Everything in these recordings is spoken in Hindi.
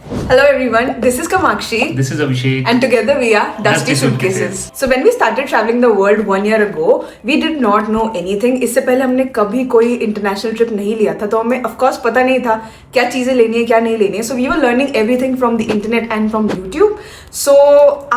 Hello everyone, this is Kamakshi. This is Abhishek. And together we are Dusty Suitcases. So when we started traveling the world 1 year ago, we did not know anything. इससे पहले हमने कभी कोई इंटरनेशनल ट्रिप नहीं लिया था, तो हमें ऑफ कोर्स पता नहीं था क्या चीज़ें लेनी है क्या नहीं लेनी है. So we were learning everything from the internet and from YouTube. So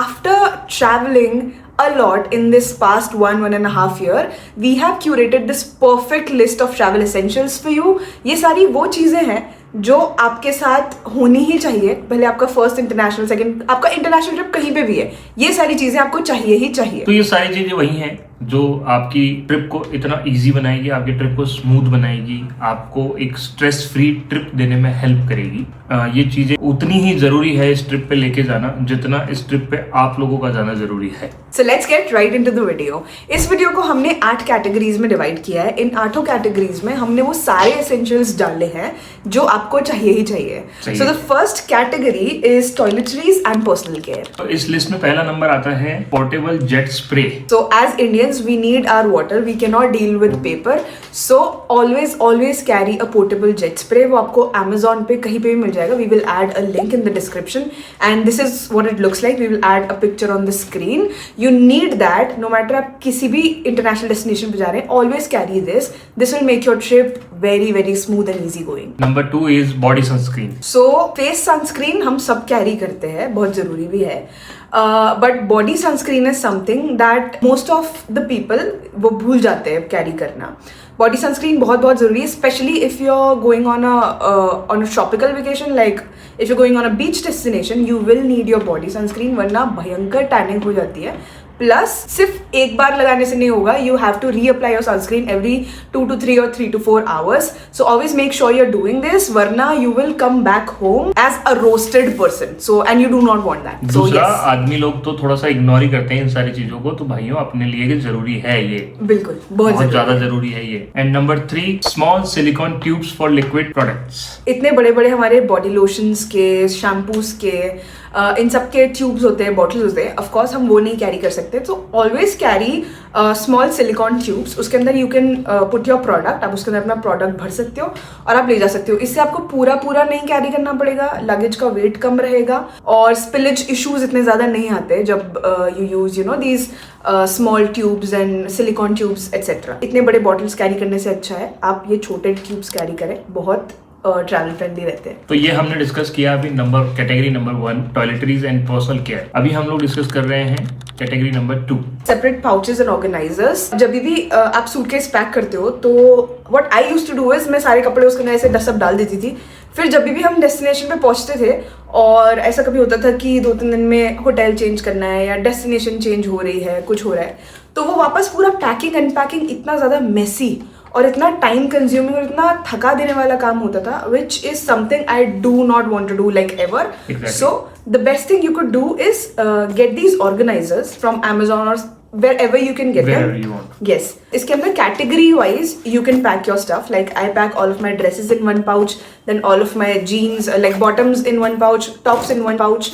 after traveling a lot in this past 1.5 year, we have curated this perfect list of travel essentials for you. ये सारी वो चीज़ें हैं जो आपके साथ होनी ही चाहिए. पहले आपका फर्स्ट इंटरनेशनल, सेकंड आपका इंटरनेशनल ट्रिप कहीं पे भी है, ये सारी चीजें आपको चाहिए ही चाहिए. तो ये सारी चीजें वही हैं जो आपकी ट्रिप को इतना इजी बनाएगी, आपकी ट्रिप को स्मूथ बनाएगी, आपको एक स्ट्रेस फ्री ट्रिप देने में हेल्प करेगी. ये चीजें उतनी ही जरूरी है इस ट्रिप पे लेके जाना जितना इस ट्रिप पे आप लोगों का जाना जरूरी है. So let's get right into the video. इस वीडियो को हमने 8 कैटेगरीज में डिवाइड किया है. इन 8 कैटेगरीज में हमने वो सारे एसेंशियल्स डाले हैं जो आपको चाहिए ही चाहिए. So the first category is toiletries and personal care. तो इस लिस्ट में पहला नंबर आता है portable jet spray. So as Indians, we need our water. We cannot deal with paper. So always carry a portable jet spray. वो आपको Amazon पे कहीं पे भी मिल जाएगा. We will add a link in the description. And this is what it looks like. We will add a picture on the screen. You need that. No matter आप किसी भी international destination पे जा रहे हैं, always carry this. This will make your trip very smooth and easy going. Number 2 is body sunscreen. So face sunscreen हम सब कैरी करते हैं, बहुत जरूरी भी है. But body sunscreen is something that most of the people वो भूल जाते हैं कैरी करना. बॉडी सनस्क्रीन बहुत जरूरी है, specially if you are going on a tropical vacation. Like if you going on a beach destination, you will need your body sunscreen, वरना भयंकर टैनिंग हो जाती है. प्लस सिर्फ एक बार लगाने से नहीं होगा, you have to reapply your sunscreen every 2 to 3 or 3 to 4 hours. So always make sure you're doing this, वरना you will come back home as a roasted person. So and you do not want that. So दूसरा, yes. आदमी लोग तो थोड़ा सा इग्नोर ही करते हैं इन सारी चीजों को, तो भाइयों अपने लिए जरूरी है ये. बिल्कुल बहुत ज्यादा जरूरी है ये. And number 3, small silicon tubes for liquid products. इतने बड़े हमारे बॉडी लोशंस के, शैम्पूस के, इन सब के ट्यूब्स होते हैं, बॉटल्स होते हैं. ऑफ कोर्स हम वो नहीं कैरी कर सकते, तो always carry small silicon tubes. उसके अंदर you can put your product. आप उसके अंदर अपना प्रोडक्ट भर सकते हो और आप ले जा सकते हो. इससे आपको पूरा नहीं कैरी करना पड़ेगा, लगेज का वेट कम रहेगा और स्पिलेज इश्यूज इतने ज्यादा नहीं आते जब you use these small tubes and silicon tubes etcetera. इतने बड़े बॉटल्स कैरी करने से अच्छा है आप ये छोटे ट्यूब्स कैरी करें, बहुत ट्रैवल फ्रेंडली रहते हैं. तो ये हमने डिस्कस किया अभी category number 1 toiletries and personal care. अभी हम लोग डिस्कस कर रहे हैं category number 2, separate pouches and organisers. जब भी आप सूटकेस पैक करते हो तो what I used to do is, मैं सारे कपड़े उसके अंदर ऐसे डस्ट डाल देती थी. फिर जब भी हम डेस्टिनेशन पे पहुंचते थे और ऐसा कभी होता था कि 2-3 दिन में होटल चेंज करना है या डेस्टिनेशन चेंज हो रही है, कुछ हो रहा है, तो वो वापस पूरा पैकिंग अनपैकिंग इतना ज़्यादा मेसी और इतना टाइम कंज्यूमिंग और इतना थका देने वाला काम होता था, which is something I do not want to do like ever. So the best thing you could do is get these organisers from Amazon और wherever you can get them. You want. Yes. इसके अंदर category wise you can pack your stuff. Like I pack all of my dresses in one pouch, then all of my jeans like bottoms in one pouch, tops in one pouch.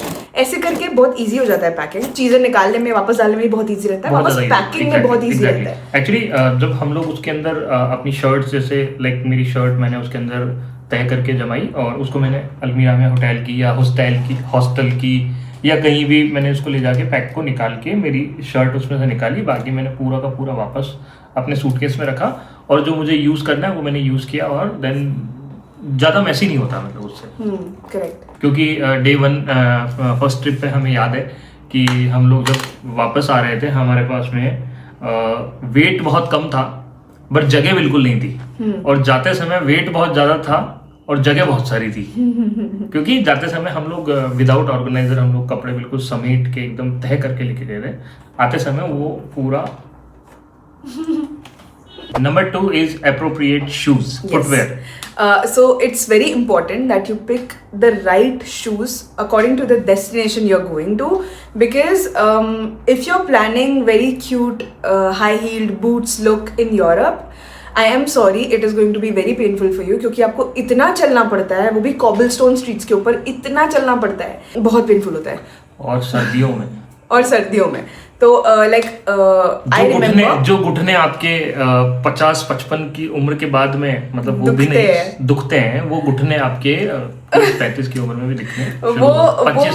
ऐसे करके बहुत easy हो जाता है पैकिंग. चीजें निकालने में, वापस डालने में बहुत easy रहता है, वापस पैकिंग में बहुत easy रहता है. Actually जब हम लोग उसके अंदर अपनी शर्ट, जैसे लाइक मेरी शर्ट मैंने उसके अंदर तय करके जमाई और उसको मैंने अलमीरा में होटल की या हॉस्टल की या कहीं भी मैंने उसको ले जाके पैक को निकाल के मेरी शर्ट उसमें से निकाली, बाकी मैंने पूरा का पूरा वापस अपने सूटकेस में रखा और जो मुझे यूज़ करना है वो मैंने यूज़ किया और देन ज़्यादा मैसी नहीं होता मतलब उससे. करेक्ट. क्योंकि डे 1 फर्स्ट ट्रिप पे हमें याद है कि हम लोग जब वापस आ रहे थे हमारे पास में वेट बहुत कम था बट जगह बिल्कुल नहीं थी और जाते समय वेट बहुत ज़्यादा था और जगह बहुत सारी थी. क्योंकि जाते समय हम लोग विदाउट ऑर्गेनाइजर हम लोग कपड़े बिल्कुल समेट के एकदम तय करके लेके गए थे, आते समय वो पूरा. Number 2 is appropriate shoes, footwear. So it's very important that you pick the right shoes according to the destination you're going to, because if you're planning very cute high-heeled boots look in Europe, I am sorry, it is going to be very painful for you, क्योंकि आपको इतना चलना पड़ता है, वो भी cobblestone streets के ऊपर इतना चलना पड़ता है, बहुत पेनफुल होता है. और सर्दियों में और सर्दियों में तो लाइक आई रिमेम्बर जो घुटने आपके 50-55 की उम्र के बाद में मतलब वो भी दुखते नहीं हैं। दुखते हैं, वो घुटने आपके 35 की उम्र में भी दिखने वो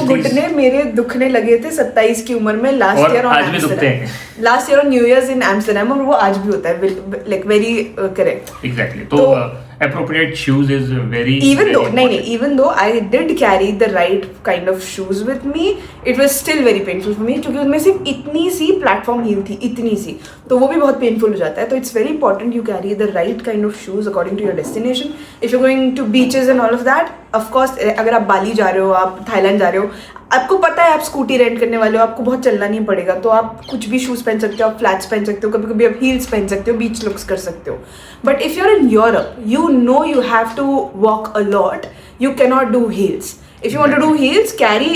घुटने मेरे दुखने लगे थे 27 की उम्र में लास्ट और ईयर आज भी दुखते हैं। Last year on new years in Amsterdam, और वो आज भी होता है, लाइक वेरी करेक्ट। एग्जैक्टली। तो appropriate shoes is very even very though important. even though I did carry the right kind of shoes with me, it was still very painful for me क्योंकि उनमें सिर्फ इतनी सी प्लेटफॉर्म हील थी, इतनी सी, तो वो भी बहुत पेनफुल हो जाता है। तो it's very important you carry the right kind of shoes according to your destination. If you going to beaches and all of that, of course अगर आप बाली जा रहे हो, आप थाईलैंड जा रहे हो, आपको पता है आप स्कूटी रेंट करने वाले हो, आपको बहुत चलना नहीं पड़ेगा, तो आप कुछ भी शूज पहन सकते हो, आप फ्लैट्स पहन सकते हो, कभी कभी आप हील्स पहन सकते हो, बीच लुक्स कर सकते हो। But if you are in Europe, you know you have to walk a lot, you cannot do heels. If you want to do heels, carry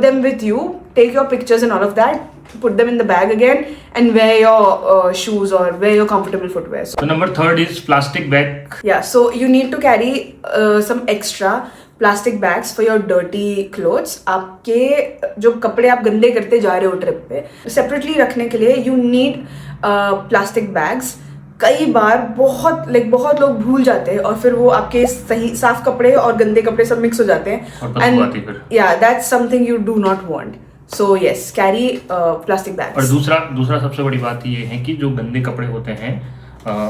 them with you, take your pictures and all of that, put them in the bag again, and wear your shoes or wear your comfortable footwear. So number 3 is plastic bag. Yeah, so you need to carry some extra plastic bags for your dirty clothes. आपके जो कपड़े आप गंदे करते जा रहे हो ट्रिप पे, सेपरेटली रखने के लिए you need plastic bags. कई बार बहुत लोग भूल जाते हैं और फिर वो आपके सही साफ कपड़े और गंदे कपड़े सब मिक्स हो जाते हैं, and yeah that's something you do not want. So yes, carry plastic bags. और दूसरा सबसे बड़ी बात ये है कि जो गंदे कपड़े होते हैं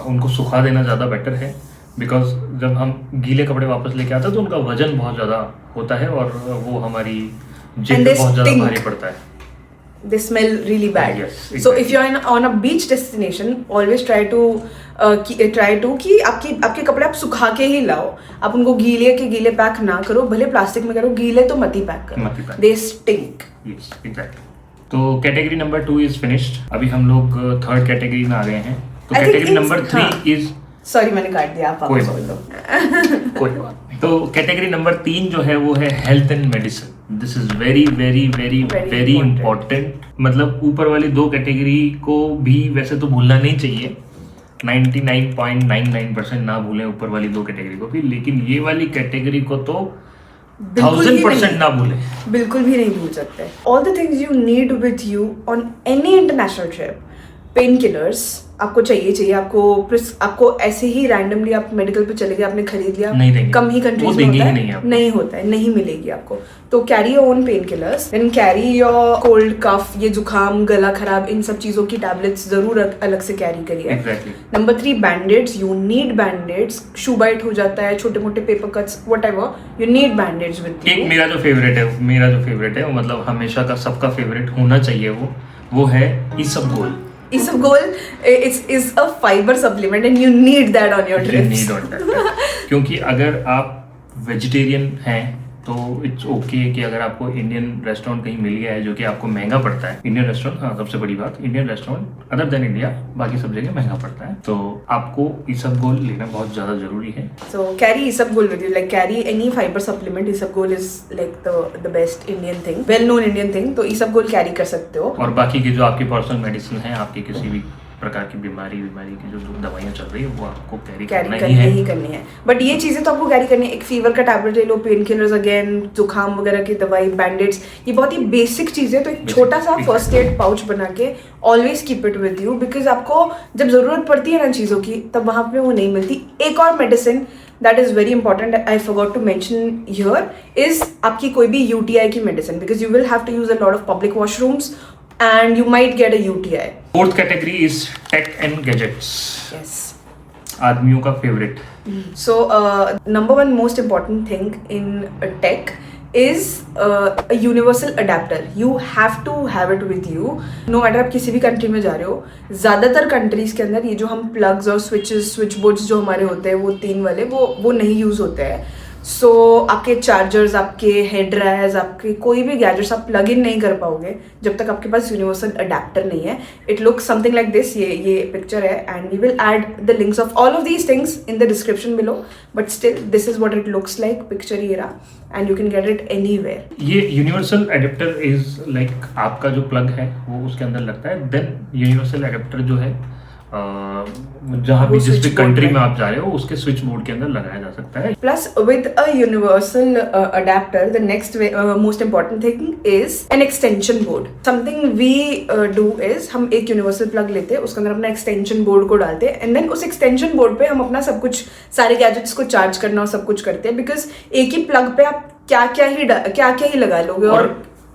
उनको सुखा देना ज़्यादा बेटर है, बिकॉज जब हम गीले कपड़े वापस लेके आते हैं तो उनका वजन बहुत ज़्यादा होता है और वो हमारी जेब पे बहुत ज़्यादा भारी पड़ता है। They smell really bad. Yes, exactly. So if you're on a beach destination, always try to कि आपके कपड़े आप सुखा के ही लाओ। आप उनको गीले पैक ना करो, भले प्लास्टिक में करो, गीले तो मत ही पैक करो, they stink. Yes, exactly. तो कैटेगरी नंबर 2 इज फिनिश्ड। अभी हम लोग थर्ड कैटेगरी में आ गए हैं। तो कैटेगरी नंबर 3 इज, सॉरी मैंने काट दिया, आप कोई बात नहीं। तो कैटेगरी नंबर 3 जो है वो है health and medicine. This is very very very very important. मतलब ऊपर वाली 2 कैटेगरी को भी वैसे तो भूलना नहीं चाहिए, 99.99% ना भूलें ऊपर वाली 2 कैटेगरी को भी, लेकिन ये वाली कैटेगरी को तो 1000% ना भूलें, बिल्कुल भी नहीं भूल सकते। All the things you need with you on any international trip, pain killers आपको चाहिए, आपको ऐसे ही रैंडमली आप मेडिकल पे चले गए, आपने खरीद लिया, नहीं देंगे, कम ही कंट्रीज में होता है, नहीं होता है, नहीं मिलेगी आपको। तो carry your own painkillers, then carry your cold cough, ये जुकाम गला खराब इन सब चीजों की टैबलेट्स जरूर अलग से कैरी करिए। Number 3 bandaids, you need bandaids. Shoe bite हो जाता है, छोटे मोटे paper cuts, whatever, you need bandaids with you. एक मेरा जो फेवरेट है मतलब हमेशा का सबका फेवरेट होना चाहिए, वो है इसबगोल। Isabgol is a fiber supplement and you need that on your trips. क्योंकि अगर आप वेजिटेरियन हैं तो इट्स ओके कि अगर आपको इंडियन रेस्टोरेंट कहीं मिल गया है जो कि आपको महंगा पड़ता है, इंडियन रेस्टोरेंट, हाँ सबसे बड़ी बात, Indian restaurant other than India बाकी सब जगह महंगा पड़ता है, तो आपको इसबगोल लेना बहुत ज्यादा जरूरी है। So carry Isabgol with you, like carry any fiber supplement. Isabgol is like the best Indian thing, well known Indian thing, तो Isabgol carry कर सकते हो। और बाकी की जो आपकी पर्सनल मेडिसिन है, आपकी किसी भी प्रकार की बीमारी की जो दवाइयाँ चल रही है वो आपको कैरी करनी है। बट ये चीजें तो आपको कैरी करनी है। एक फीवर का टैबलेट ले लो, पेन किलर्स अगेन, जुकाम वगैरह की दवाई, बैंडेड्स, ये बहुत ही बेसिक चीजें। तो एक छोटा सा फर्स्ट एड पाउच बना के always keep it with you, because आपको जब जरूरत पड़ती है ना चीजों की, तब वहां पे वो नहीं मिलती। एक और medicine that is very important, I forgot to mention here, is आपकी कोई भी UTI की medicine, because you will have to use a lot of public washrooms and you might get a UTI. Fourth category is tech and gadgets. Yes. आदमियों का favorite. So number one most important thing in tech is a universal adapter. You have to have it with you. No matter आप किसी भी कंट्री में जा रहे हो, ज़्यादातर कंट्रीज के अंदर ये जो हम प्लग्स और स्विच बोर्ड्स जो हमारे होते हैं वो 3 वाले वो नहीं यूज़ होते हैं। सो आपके चार्जर्स, आपके हेड ड्रायर्स, आपके कोई भी गैजेट्स आप प्लग इन नहीं कर पाओगे जब तक आपके पास यूनिवर्सल अडेप्टर नहीं है। It looks something like this, ये पिक्चर है, and we will add the links of all of these things in the description below, but still this is what it looks like, picture ये रहा, and you can get it anywhere. ये यूनिवर्सल अडेप्टर इज लाइक आपका जो प्लग है वो उसके अंदर लगता है, देन यूनिवर्सल अडेप्टर जो है जहाँ भी वो जिस भी switch board कंट्री में। में आप जा रहे हो उसके स्विच बोर्ड के अंदर लगाया जा सकता है। Plus, with a universal adapter, the next most important thing is an extension board. Something we do is हम एक universal plug लेते हैं, उसके अंदर अपना extension board को डालते हैं, and then उस extension board पे हम अपना सब कुछ, सारे gadgets को charge करना और सब कुछ करते हैं, because एक ही plug पे आप क्या क्या ही लगा लोगे।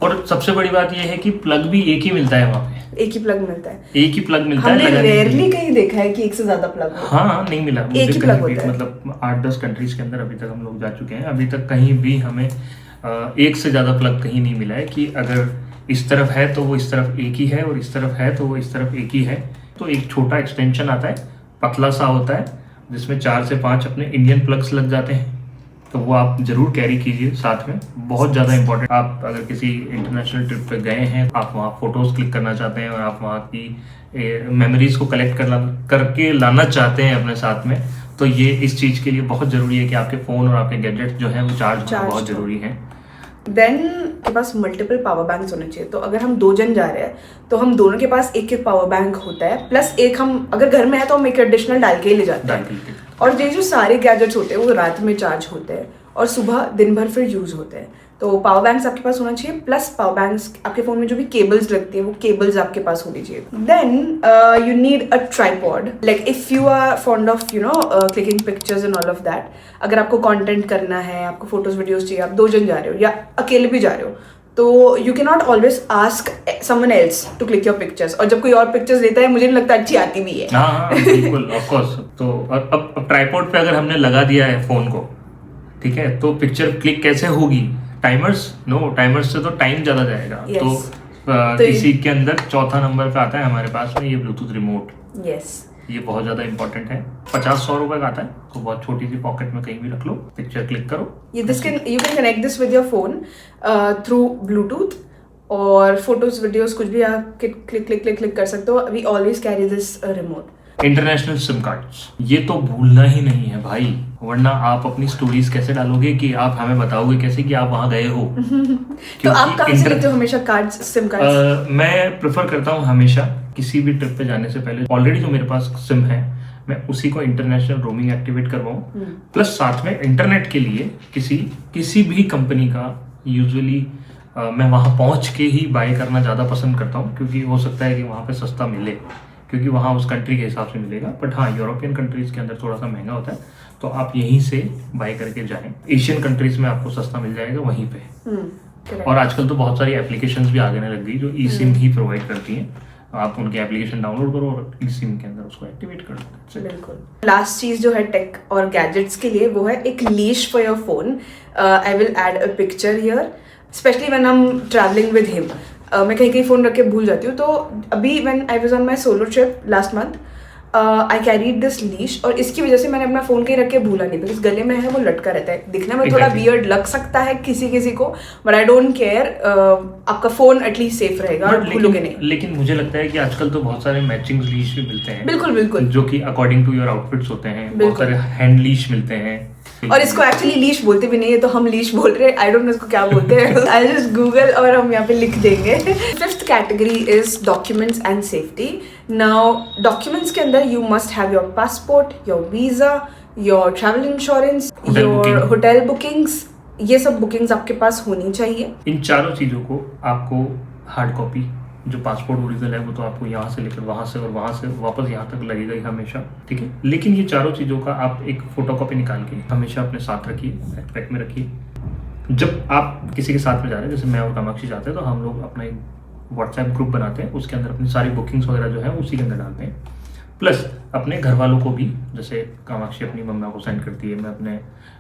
और सबसे बड़ी बात यह है कि प्लग भी एक ही मिलता है वहाँ पे, एक ही प्लग मिलता है। एक ही प्लग मिलता है। हमने रेयरली कहीं देखा है कि एक से ज्यादा प्लग हो। हाँ, नहीं मिला मुझे एक ही कहीं plug भी, होता है। मतलब 8-10 कंट्रीज के अंदर अभी तक हम लोग जा चुके हैं, अभी तक कहीं भी हमें एक से ज़्यादा प्लग कहीं नहीं मिला है कि अगर इस तरफ है तो वो इस तरफ एक ही है और इस तरफ है तो वो इस तरफ एक ही है। तो एक छोटा एक्सटेंशन आता है, पतला सा होता है, जिसमें 4 से 5 अपने इंडियन प्लग्स लग जाते हैं, तो वो आप जरूर कैरी कीजिए साथ में, बहुत ज़्यादा इंपॉर्टेंट। आप अगर किसी इंटरनेशनल ट्रिप पे गए हैं, आप वहाँ फोटोज़ क्लिक करना चाहते हैं और आप वहाँ की मेमोरीज को कलेक्ट करके लाना चाहते हैं अपने साथ में, तो ये इस चीज़ के लिए बहुत ज़रूरी है कि आपके फ़ोन और आपके गैजेट जो हैं वो चार्ज होना बहुत ज़रूरी है। देन के पास मल्टीपल पावर बैंक्स होने चाहिए। तो अगर हम 2 जन जा रहे हैं तो हम दोनों के पास एक एक पावर बैंक होता है, प्लस एक हम अगर घर में है तो हम एक एडिशनल डाल के ही ले जाते हैं। और ये जो सारे गैजेट्स होते हैं वो रात में चार्ज होते हैं और सुबह दिन भर फिर यूज होते हैं। तो पावर बैंक्स आपके पास होना चाहिए, प्लस पावर बैंक्स आपके फोन में जो भी केबल्स लगती है वो केबल्स आपके पास होनी चाहिए। Then you need a tripod, like if you are fond of clicking pictures and all of that. अगर आपको कंटेंट करना है, आपको फोटोज वीडियोस चाहिए, आप 2 जन जा रहे हो या अकेले भी जा रहे हो, तो you can not always ask someone else to click your pictures. और जब कोई और पिक्चर्स लेता है, मुझे नहीं लगता अच्छी आती भी है। हाँ, बिल्कुल, ऑफ कोर्स। तो अब ट्राइपॉड पे अगर हमने लगा दिया है फोन को, ठीक है, तो पिक्चर क्लिक कैसे होगी? टाइमर्स से तो टाइम ज्यादा जाएगा। Yes. तो इसी के अंदर चौथा नंबर पे आता है हमारे पास में ये ब्लूटूथ रिमोट। यस, ये बहुत ज्यादा इंपॉर्टेंट है। 50-100 रुपए का आता है, तो बहुत छोटी सी पॉकेट में कहीं भी रख लो, पिक्चर क्लिक करो। you can connect this with your phone through Bluetooth, और फोटोज वीडियोस कुछ भी आप क्लिक कर सकते हो। We always carry this remote. International SIM cards, ये तो भूलना ही नहीं है भाई, वरना आप अपनी स्टोरीज कैसे डालोगे कि आप हमें बताओगे कैसे कि आप वहां गए हो। तो आप कहाँ से लेते हो हमेशा कार्ड्स, सिम कार्ड्स? मैं प्रेफर करता हूँ हमेशा किसी भी ट्रिप पे जाने से पहले ऑलरेडी जो मेरे पास सिम है मैं उसी को इंटरनेशनल रोमिंग एक्टिवेट करवाऊँ, प्लस साथ में इंटरनेट के लिए किसी भी कंपनी का यूजुअली मैं वहाँ पहुँच के ही बाय करना ज़्यादा पसंद करता हूँ, क्योंकि हो सकता है कि वहाँ पे सस्ता मिले, क्योंकि वहाँ उस कंट्री के हिसाब से मिलेगा। बट हाँ, यूरोपियन कंट्रीज के अंदर थोड़ा सा महंगा होता है, तो आप यहीं से बाय करके जाएं। एशियन कंट्रीज में आपको सस्ता मिल जाएगा वहीं पे। और आजकल तो बहुत सारी एप्लीकेशंस भी आने लग गई जो ई सिम ही प्रोवाइड करती हैं। आप उनकी एप्लीकेशन डाउनलोड करो और ई सिम के अंदर उसको एक्टिवेट कर दो। बिल्कुल। लास्ट चीज जो है टेक और गैजेट्स के लिए, वो है एक leash for your phone. I will add a picture here, specially when I am travelling with him. मैं कहीं फ़ोन रख के भूल जाती हूँ। तो अभी when I was on my solo trip last month, I carried this leash, और इसकी वजह से मैंने अपना फ़ोन कहीं रख के भूला नहीं, बिकॉज गले में है, वो लटका रहता है। दिखने में थोड़ा वियर्ड लग सकता है किसी को, बट आई डोंट केयर। आपका फ़ोन एटलीस्ट सेफ रहेगा और भूलोगे नहीं। लेकिन मुझे लगता है कि आजकल तो बहुत सारे मैचिंग लीश भी मिलते हैं। बिल्कुल, जो कि अकॉर्डिंग टू योर आउटफिट्स होते हैं। बहुत सारे हैंड लीश मिलते हैं, और इसको एक्चुअली लीश बोलते भी नहीं है, तो हम लीश बोल रहे हैं। आई डोंट नो इसको क्या बोलते हैं। आई जस्ट गूगल और हम यहाँ पे लिख देंगे। 5th category is documents and safety. Now documents के अंदर you must have your passport, your visa, your travel insurance, your hotel bookings. ये सब बुकिंग्स आपके पास होनी चाहिए। इन चारों चीजों को आपको हार्ड कॉपी, जो पासपोर्ट ओरिजिनल है वो तो आपको यहाँ से लेकर वहाँ से और वहाँ से वापस यहाँ तक लगेगा ही हमेशा, ठीक है। लेकिन ये चारों चीज़ों का आप एक फोटोकॉपी निकाल के हमेशा अपने साथ रखिए, बैकपैक में रखिए। जब आप किसी के साथ में जा रहे हैं, जैसे मैं और कामाक्षी जाते हैं, तो हम लोग अपना एक व्हाट्सएप ग्रुप बनाते हैं, उसके अंदर अपनी सारी बुकिंग्स वगैरह जो है उसी के अंदर डालते हैं। प्लस अपने घर वालों को भी, जैसे कामाक्षी अपनी मम्मा को सेंड करती है, मैं अपने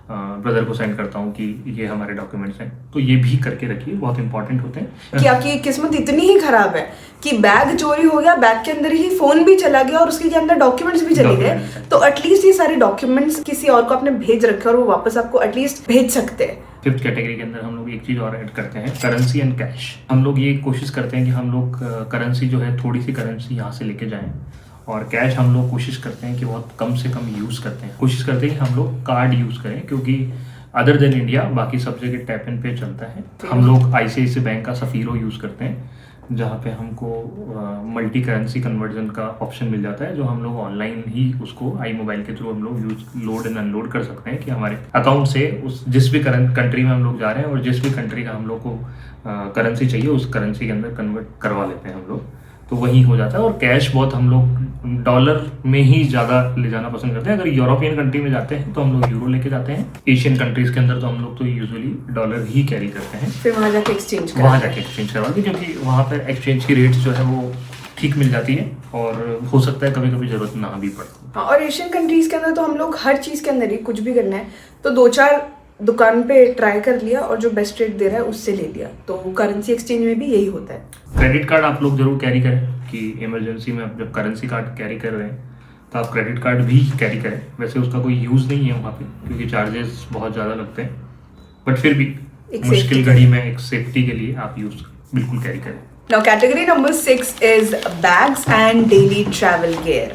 ब्रदर को सेंड करता हूँ कि ये हमारे डॉक्यूमेंट्स हैं, तो ये भी करके रखिए, बहुत इंपॉर्टेंट होते हैं। कि आपकी किस्मत इतनी ही खराब है कि बैग चोरी हो गया, बैग के अंदर ही फोन भी चला गया और उसके अंदर डॉक्यूमेंट्स भी चले गए, तो एटलीस्ट ये सारे डॉक्यूमेंट्स किसी और को आपने भेज रखे और वो वापस आपको एटलीस्ट भेज सकते हैं। 5th कैटेगरी के अंदर हम लोग एक चीज़ और ऐड करते हैं, करेंसी एंड कैश। हम लोग ये कोशिश करते हैं कि हम लोग करेंसी जो है, थोड़ी सी करेंसी यहाँ से लेके जाएं, और कैश हम लोग कोशिश करते हैं कि बहुत कम से कम यूज़ करते हैं। कोशिश करते हैं कि हम लोग कार्ड यूज़ करें, क्योंकि अदर देन इंडिया बाकी सब जगह टैप एंड पे चलता है। हम लोग ICICI बैंक का सफ़ीरो यूज़ करते हैं, जहाँ पे हमको मल्टी करेंसी कन्वर्जन का ऑप्शन मिल जाता है, जो हम लोग ऑनलाइन ही उसको आई मोबाइल के थ्रू हम लोग लोड एंड अनलोड कर सकते हैं कि हमारे अकाउंट से उस जिस भी कंट्री में हम लोग जा रहे हैं और जिस भी कंट्री का हम लोग को करेंसी चाहिए उस करेंसी के अंदर कन्वर्ट करवा लेते हैं हम लोग, तो वही हो जाता है। और कैश बहुत हम लोग डॉलर में ही ज़्यादा ले जाना पसंद करते हैं। अगर यूरोपियन कंट्री में जाते हैं तो हम लोग यूरो लेके जाते हैं। एशियन कंट्रीज के अंदर तो हम लोग तो यूजुअली डॉलर ही कैरी करते हैं, फिर वहाँ जाके एक्सचेंज करवाते हैं, क्योंकि वहाँ पर एक्सचेंज की रेट्स जो है वो ठीक मिल जाती है और हो सकता है कभी कभी जरूरत ना भी पड़े। और एशियन कंट्रीज के अंदर तो हम लोग हर चीज़ के अंदर ही कुछ भी करना है तो 2-4 दुकान पे ट्राई कर लिया और जो बेस्ट रेट दे रहा है उससे ले लिया। तो करेंसी एक्सचेंज में भी यही होता है। क्रेडिट कार्ड आप लोग जरूर कैरी करें कि इमरजेंसी में आप जब करेंसी कार्ड कैरी कर रहे हैं तो आप क्रेडिट कार्ड भी कैरी करें। वैसे उसका कोई यूज़ नहीं है वहाँ पे क्योंकि चार्जेस बहुत ज़्यादा लगते हैं, बट फिर भी मुश्किल घड़ी में एक सेफ्टी के लिए आप यूज़ बिल्कुल कैरी करें। Now category number 6 is bags and daily travel gear.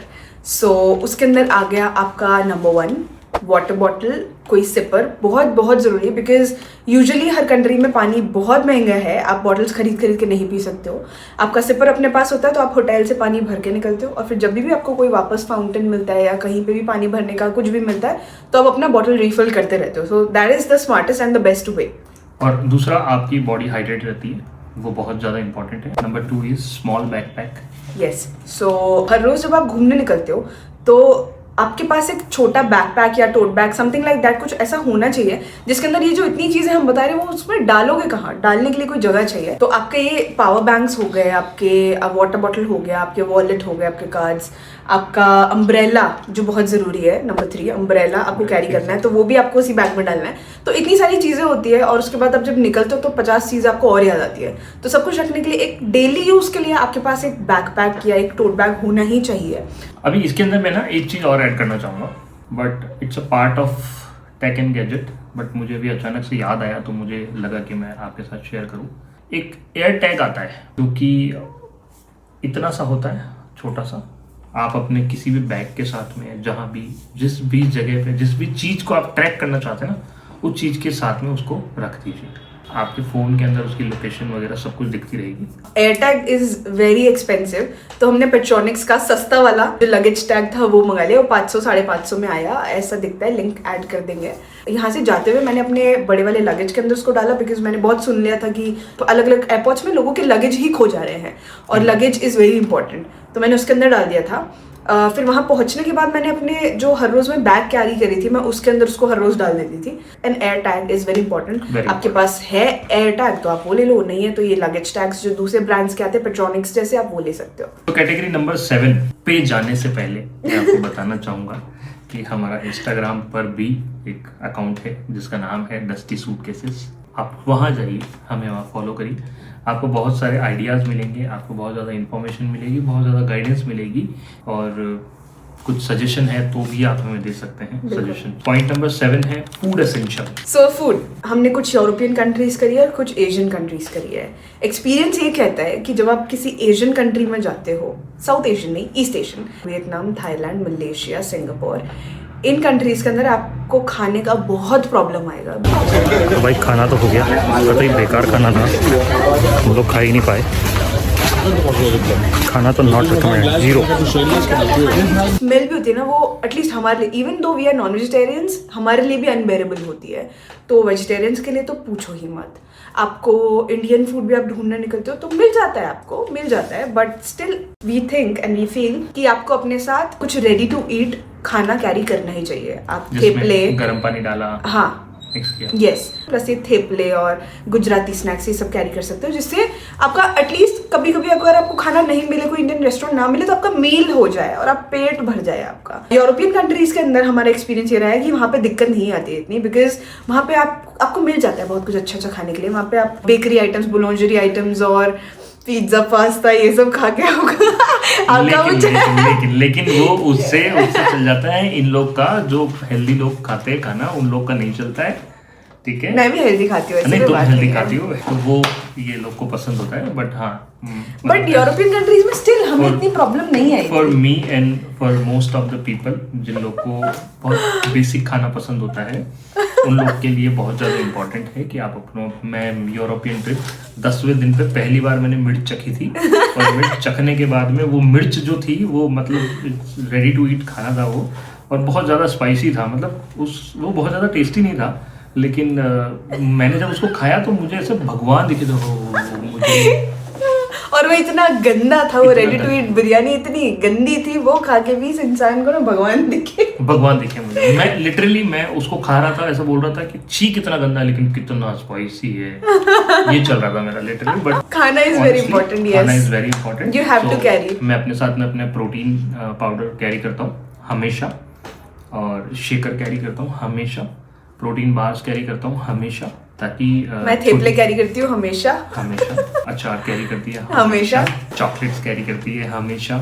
So उसके अंदर आ गया आपका number 1 वाटर बॉटल, कोई सिपर बहुत ज़रूरी है बिकॉज यूजुअली हर कंट्री में पानी बहुत महंगा है। आप बॉटल्स खरीद के नहीं पी सकते हो। आपका सिपर अपने पास होता है तो आप होटल से पानी भर के निकलते हो और फिर जब भी आपको कोई वापस फाउंटेन मिलता है या कहीं पे भी पानी भरने का कुछ भी मिलता है तो आप अपना बॉटल रिफिल करते रहते हो। So that is the smartest and the best way. और दूसरा आपकी बॉडी हाइड्रेट रहती है, वो बहुत ज़्यादा इंपॉर्टेंट है। Number 2 is small backpack. Yes, so हर रोज़ जब आप घूमने निकलते हो तो आपके पास एक छोटा बैकपैक या tote bag something like that कुछ ऐसा होना चाहिए जिसके अंदर ये जो इतनी चीज़ें हम बता रहे हैं वो उसमें डालोगे कहाँ, डालने के लिए कोई जगह चाहिए। तो आपके ये पावर बैंक्स हो गए, आपके वाटर बॉटल हो गया, आपके वॉलेट हो गए, आपके कार्ड्स, आपका अम्ब्रेला जो बहुत ज़रूरी है। नंबर 3 अम्ब्रेला आपको कैरी करना है तो वो भी आपको उसी बैग में डालना है। तो इतनी सारी चीज़ें होती है और उसके बाद आप जब निकलते हो तो 50 चीज़ें आपको और याद आती है। तो सब कुछ रखने के लिए एक डेली यूज़ के लिए आपके पास एक बैकपैक या एक टोट बैग होना ही चाहिए। अभी इसके अंदर मैं ना एक चीज़ और ऐड करना चाहूँगा, but it's a part of tech and gadget, but मुझे भी अचानक से याद आया तो मुझे लगा कि मैं आपके साथ शेयर करूँ। एक एयर टैग आता है जो कि इतना सा होता है, छोटा सा। आप अपने किसी भी बैग के साथ में जहाँ भी जिस भी जगह पे जिस भी चीज़ को आप ट्रैक करना चाहते हैं ना, उस चीज़ के साथ में उसको रख दीजिए। आपके फ़ोन के अंदर उसकी लोकेशन वगैरह सब कुछ दिखती रहेगी। Air tag is very expensive, तो हमने पेट्रॉनिक्स का सस्ता वाला जो लगेज टैग था वो मंगा लिया। वो 500-550 में आया, ऐसा दिखता है। लिंक ऐड कर देंगे। यहाँ से जाते हुए मैंने अपने बड़े वाले लगेज के अंदर उसको डाला बिकॉज मैंने बहुत सुन लिया था कि तो अलग अलग एयरपोर्ट्स में लोगों के लगेज ही खो जा रहे हैं और लगेज इज़ वेरी इंपॉर्टेंट, तो मैंने उसके अंदर डाल दिया था। फिर वहाँ पहुँचने के बाद मैंने अपने जो हर रोज़ में बैग कैरी करी थी मैं उसके अंदर उसको हर रोज़ डाल देती थी। And air tag is very important. आपके पास है एयर टैग तो आप वो ले लो, नहीं है तो ये लगेज टैग्स जो दूसरे ब्रांड्स के आते हैं पेट्रॉनिक्स जैसे, आप वो ले सकते हो। तो कैटेगरी नंबर 7 पे जाने से पहले मैं आपको बताना चाहूँगा कि हमारा इंस्टाग्राम पर भी एक अकाउंट है जिसका नाम है डस्टी सूटकेसेस। आप वहाँ जाइए, हमें वहाँ फॉलो करिए। आपको बहुत सारे आइडियाज़ मिलेंगे, आपको बहुत ज़्यादा इन्फॉर्मेशन मिलेगी, बहुत ज़्यादा गाइडेंस मिलेगी और कुछ सजेशन है तो भी आप हमें दे सकते हैं सजेशन। पॉइंट नंबर 7 है फूड एसेंशियल। सो फूड हमने कुछ यूरोपियन कंट्रीज करी है और कुछ एशियन कंट्रीज करी है। एक्सपीरियंस ये कहता है कि जब आप किसी एशियन कंट्री में जाते हो, साउथ एशियन नहीं East Asian, Vietnam, Thailand, Malaysia, Singapore, इन कंट्रीज के अंदर आपको खाने का बहुत प्रॉब्लम आएगा। तो भाई खाना तो हो गया, तो ही बेकार खाना था, हम लोग खा ही नहीं पाए। खाना तो नॉट रिकमेंडेड, 0। स्मेल भी होती है ना वो, एटलीस्ट हमारे लिए, even though we are non vegetarians, हमारे लिए भी अनबेरेबल होती है। तो वेजिटेरियंस के लिए तो पूछो ही मत। आपको इंडियन फूड भी आप ढूंढने निकलते हो तो मिल जाता है, आपको मिल जाता है, but still we think and we feel कि आपको अपने साथ कुछ रेडी टू ईट खाना कैरी करना ही चाहिए। आप थेपले, गर्म पानी डाला, हाँ यस, प्लस ये थेपले और गुजराती स्नैक्स ये सब कैरी कर सकते हो, जिससे आपका एटलीस्ट कभी कभी अगर आपको खाना नहीं मिले, कोई इंडियन रेस्टोरेंट ना मिले, तो आपका मील हो जाए और आप पेट भर जाए आपका। यूरोपियन कंट्रीज के अंदर हमारा एक्सपीरियंस ये रहा है कि वहाँ पे दिक्कत नहीं आती है इतनी, बिकॉज वहाँ पे आपको मिल जाता है बहुत कुछ अच्छा अच्छा खाने के लिए। वहाँ पे आप बेकरी आइटम्स, बुलॉन्जरी आइटम्स और पिज्जा, पास्ता ये सब खा के लेकिन वो उससे चल जाता है। इन लोग का जो हेल्दी लोग खाते हैं खाना, उन लोग का नहीं चलता है, ठीक है। मैं भी हेल्दी खाती हूँ, नहीं तुम हेल्दी खाती हो तो वो ये लोग को पसंद होता है, बट हाँ, बट यूरोपियन कंट्रीज में स्टिल हमें इतनी प्रॉब्लम नहीं आई। For me and for most of the people जिन लोग को बहुत बेसिक खाना पसंद होता है उन लोग के लिए बहुत ज़्यादा इम्पोर्टेंट है कि आप अपना, मैं यूरोपियन ट्रिप 10वें दिन पे पहली बार मैंने मिर्च चखी थी और मिर्च चखने के बाद में वो मिर्च जो थी वो मतलब रेडी टू ईट खाना था वो, और बहुत ज़्यादा स्पाइसी था, मतलब वो बहुत ज़्यादा टेस्टी नहीं था, लेकिन मैंने जब उसको खाया तो मुझे ऐसे भगवान दिखे थे मुझे। और वो इतना गंदा था, वो रेडी टू ईट बिरयानी इतनी गंदी थी, वो खा के भी इस इंसान को ना भगवान दिखे मुझे। मैं लिटरली मैं उसको खा रहा था, ऐसा बोल रहा था कि छी कितना गंदा है लेकिन कितना स्पाइसी है, ये चल रहा था मेरा लिटरली। बट खाना इज वेरी इंपॉर्टेंट, यस, खाना is very important, you have to carry. मैं अपने साथ में अपने प्रोटीन पाउडर कैरी करता हूँ हमेशा, और शेकर कैरी करता हूँ हमेशा, प्रोटीन बार्स कैरी करता हूँ हमेशा, ताकि मैं थेपले कैरी करती हूँ हमेशा, अचार कैरी करती है हमेशा, चॉकलेट्स कैरी करती है हमेशा,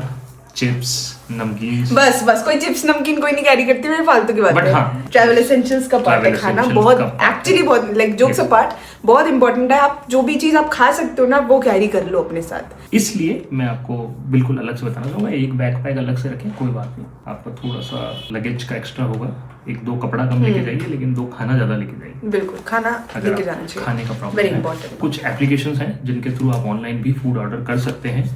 चिप्स नमकीन, बस कोई चिप्स नमकीन कोई नहीं कैरी करती, मेरे फालतू की बात है। हाँ, ट्रैवल एसेंशियल्स का पार्ट है खाना, बहुत एक्चुअली बहुत लाइक जोक्स अपार्ट बहुत इंपॉर्टेंट है। आप जो भी चीज आप खा सकते हो ना वो कैरी कर लो अपने साथ। इसलिए मैं आपको बिल्कुल अलग से बताना चाहूंगा, एक बैकपैक अलग से रखें, कोई बात नहीं, आपका थोड़ा सा लगेज का एक्स्ट्रा होगा, 1-2 कपड़ा कम लेके जाइए, लेकिन 2 खाना ज्यादा लेके जाइए। बिल्कुल, खाना लेके जाना चाहिए, खाने का प्रॉब्लम वेरी है। इंपॉर्टेंट। कुछ एप्लीकेशंस हैं जिनके थ्रू आप ऑनलाइन भी फूड ऑर्डर कर सकते हैं,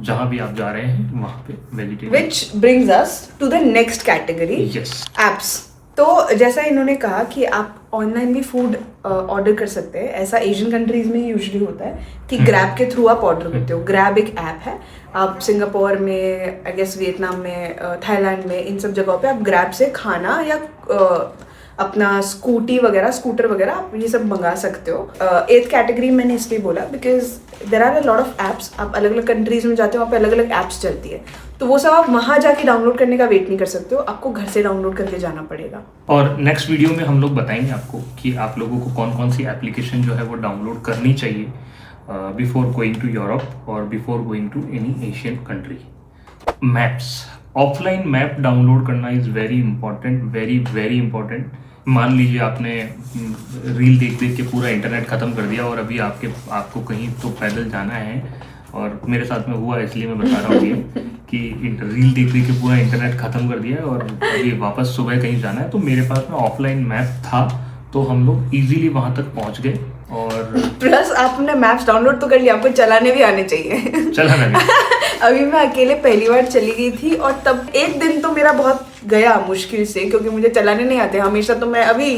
जहां भी आप जा रहे हैं वहां पे vegetarian. Which brings us to the next category, Yes. apps। तो जैसा इन्होंने कहा कि आप ऑनलाइन भी फूड ऑर्डर कर सकते हैं, ऐसा एशियन कंट्रीज में यूजुअली होता है कि ग्रैब के थ्रू आप ऑर्डर करते हो। ग्रैब एक ऐप है, आप सिंगापुर में, आई गेस वियतनाम में, थाईलैंड में, इन सब जगहों पे आप ग्रैब से खाना या अपना स्कूटर वगैरह आप ये सब मंगा सकते हो। 8th कैटेगरी मैंने इसलिए बोला because there are a lot of apps, आप अलग अलग कंट्रीज में जाते हो, वहाँ पे अलग अलग एप्स चलती है, तो वो सब आप वहाँ जाके डाउनलोड करने का वेट नहीं कर सकते हो, आपको घर से डाउनलोड करके जाना पड़ेगा। और नेक्स्ट वीडियो में हम लोग बताएंगे आपको कि आप लोगों को कौन कौन सी एप्लीकेशन जो है वो डाउनलोड करनी चाहिए बिफोर गोइंग टू यूरोप और before going to any Asian country. Maps, offline map download करना is very important, very very important. मान लीजिए आपने रील देख देख के पूरा इंटरनेट ख़त्म कर दिया और अभी आपको कहीं तो पैदल जाना है, और मेरे साथ में हुआ इसलिए मैं बता रहा हूँ ये कि रील देख देख के पूरा इंटरनेट ख़त्म कर दिया और अभी वापस सुबह कहीं जाना है, तो मेरे पास में ऑफलाइन मैप था, तो हम लोग इजीली वहाँ तक पहुँच गए। और प्लस आपने मैप्स डाउनलोड तो कर लिया, आपको चलाने भी आने चाहिए। चलाना भी अभी मैं अकेले पहली बार चली गई थी और तब एक दिन तो मेरा बहुत गया मुश्किल से, क्योंकि मुझे चलाने नहीं आते हमेशा, तो मैं अभी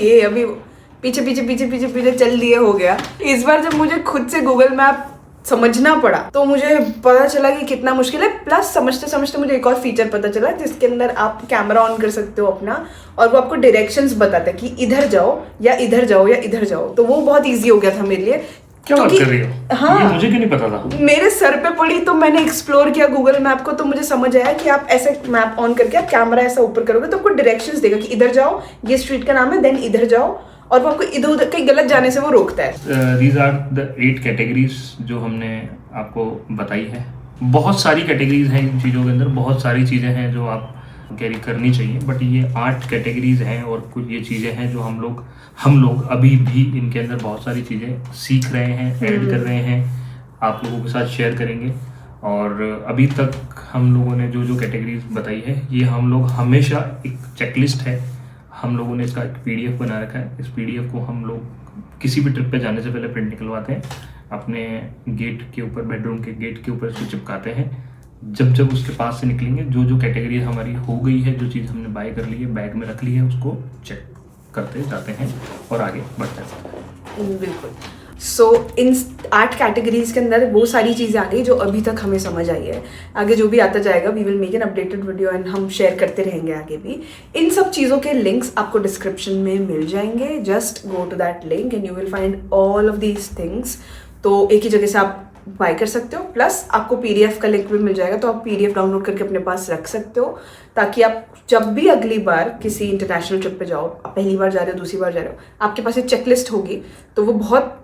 पीछे चल दिए हो गया। इस बार जब मुझे खुद से गूगल मैप समझना पड़ा तो मुझे पता चला कि कितना मुश्किल है। प्लस समझते समझते मुझे एक और फीचर पता चला जिसके अंदर आप कैमरा ऑन कर सकते हो अपना, और वो आपको डायरेक्शंस बताता है कि इधर जाओ या इधर जाओ या इधर जाओ, तो वो बहुत ईजी हो गया था मेरे लिए। क्या बात कर रही हो? हाँ, ये मुझे क्यों नहीं पता था? मेरे सर पे पड़ी तो मैंने एक्सप्लोर किया गूगल मैप को, तो मुझे समझ आया कि आप ऐसे मैप ऑन करके आप कैमरा ऐसा ऊपर करोगे तो आपको डायरेक्शंस देगा कि इधर जाओ, ये स्ट्रीट का नाम है, देन इधर जाओ, और वो आपको इधर उधर कहीं गलत जाने से वो रोकता है। These are the 8 कैटेगरीज जो हमने आपको बताई है। बहुत सारी कैटेगरीज हैं इन चीज़ों के अंदर, बहुत सारी चीज़ें हैं जो आप कैरी करनी चाहिए, बट ये 8 कैटेगरीज हैं और कुछ ये चीज़ें हैं जो हम लोग अभी भी इनके अंदर बहुत सारी चीज़ें सीख रहे हैं, ऐड कर रहे हैं, आप लोगों के साथ शेयर करेंगे। और अभी तक हम लोगों ने जो कैटेगरीज बताई है, ये हम लोग हमेशा एक चेकलिस्ट है, हम लोगों ने इसका एक PDF बना रखा है। इस PDF को हम लोग किसी भी ट्रिप पे जाने से पहले प्रिंट निकलवाते हैं, अपने गेट के ऊपर, बेडरूम के गेट के ऊपर इसको चिपकाते हैं। जब उसके पास से निकलेंगे, जो कैटेगरी हमारी हो गई है, जो चीज़ हमने बाय कर ली है, बैग में रख ली है, उसको चेक करते जाते हैं और आगे बढ़ते हैं। बिल्कुल। सो इन 8 कैटेगरीज के अंदर वो सारी चीज़ें आ गई जो अभी तक हमें समझ आई है। आगे जो भी आता जाएगा we will make an updated video and हम शेयर करते रहेंगे आगे भी। इन सब चीज़ों के लिंक्स आपको डिस्क्रिप्शन में मिल जाएंगे, just go to that link and you will find all of these things. तो एक ही जगह से आप बाय कर सकते हो, प्लस आपको PDF का लिंक भी मिल जाएगा, तो आप PDF डाउनलोड करके अपने पास रख सकते हो, ताकि आप जब भी अगली बार किसी इंटरनेशनल ट्रिप पे जाओ, आप पहली बार जा रहे हो, दूसरी बार जा रहे हो, आपके पास एक चेकलिस्ट होगी, तो वो बहुत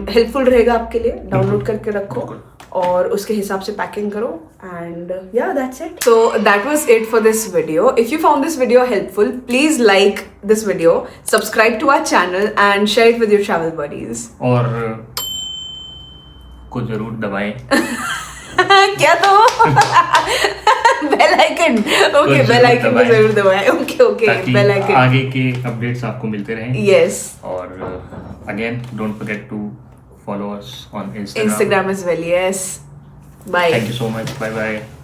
हेल्पफुल रहेगा आपके लिए। डाउनलोड करके रखो और उसके हिसाब से पैकिंग करो, and yeah that's it. So that was it for this video. If you found this video helpful, please like this video, subscribe to our channel and share it with your travel buddies. और को जरूर दबाएं। क्या तो बेल आइकन, ओके जरूर बेल आइकन को दबाएं। जरूर दबाएं। ओके ओके ताकि बेल आइकन, आगे के अपडेट्स आपको मिलते रहें। यस, और again don't forget to follow us on Instagram. Instagram as well, yes, bye. Thank you so much. Bye bye.